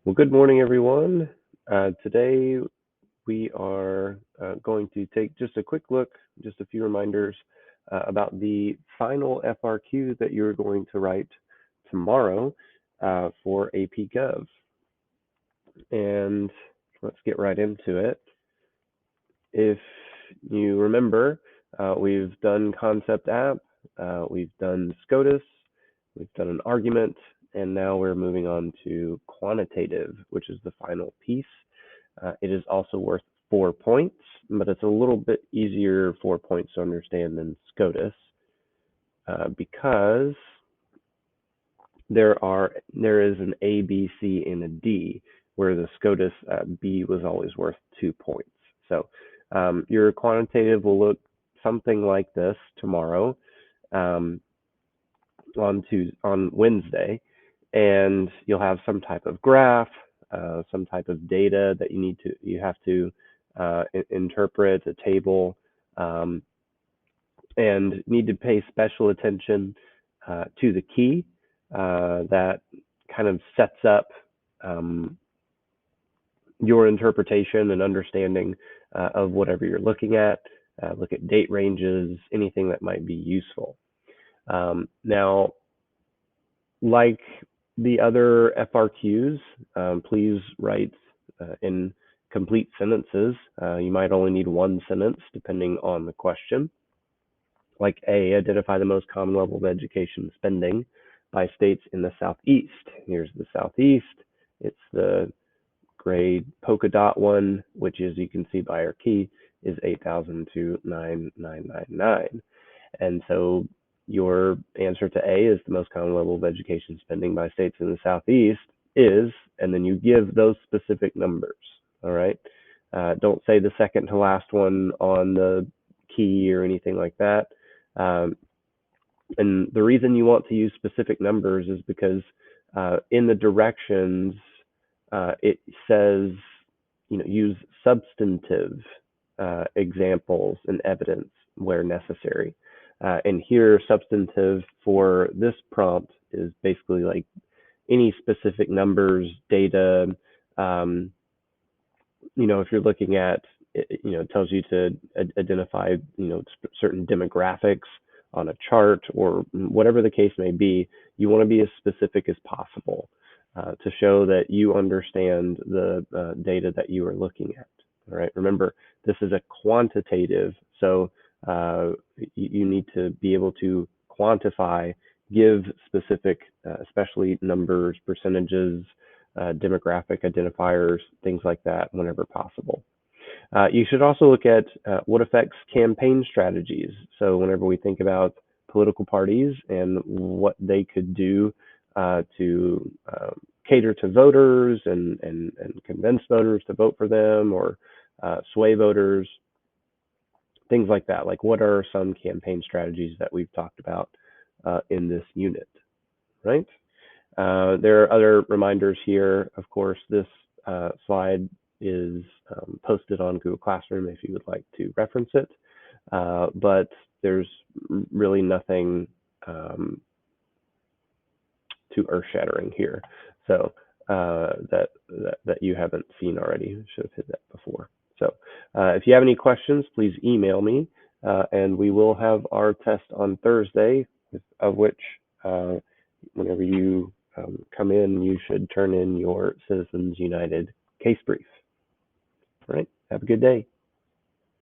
Well, good morning, everyone. Today we are going to take just a quick look, just a few reminders about the final FRQ that you're going to write tomorrow for AP Gov. And let's get right into it. If you remember, we've done concept app, we've done SCOTUS, we've done an argument, and now we're moving on to quantitative, which is the final piece. It is also worth 4 points, but it's a little bit easier 4 points to understand than SCOTUS because there is an A, B, C, and a D, where the SCOTUS B was always worth 2 points. So your quantitative will look something like this tomorrow on Wednesday, and you'll have some type of graph, some type of data that you have to interpret, a table, and need to pay special attention to the key that kind of sets up your interpretation and understanding of whatever you're looking at. Look at date ranges, anything that might be useful. Now, like the other FRQs, please write in complete sentences. You might only need one sentence depending on the question. Like A, identify the most common level of education spending by states in the Southeast. Here's the Southeast. It's the gray polka dot one, which, as you can see by our key, is 8,000 to 9,999. And so your answer to A is the most common level of education spending by states in the Southeast is, and then you give those specific numbers. All right. Don't say the second to last one on the key or anything like that. And the reason you want to use specific numbers is because in the directions, it says, use substantive examples and evidence where necessary. And here, substantive for this prompt is basically like any specific numbers, data. If you're looking at, it tells you to identify, certain demographics on a chart or whatever the case may be. You want to be as specific as possible to show that you understand the data that you are looking at. All right. Remember, this is a quantitative, so you need to be able to quantify, give specific, especially numbers, percentages, demographic identifiers, things like that whenever possible. You should also look at what affects campaign strategies. So whenever we think about political parties and what they could do to cater to voters and convince voters to vote for them or sway voters, things like that. Like, what are some campaign strategies that we've talked about in this unit, right? There are other reminders here. Of course, this slide is posted on Google Classroom if you would like to reference it, but there's really nothing too earth-shattering here, so that you haven't seen already. I should have hit that before. So if you have any questions, please email me, and we will have our test on Thursday, of which whenever you come in, you should turn in your Citizens United case brief. All right, have a good day.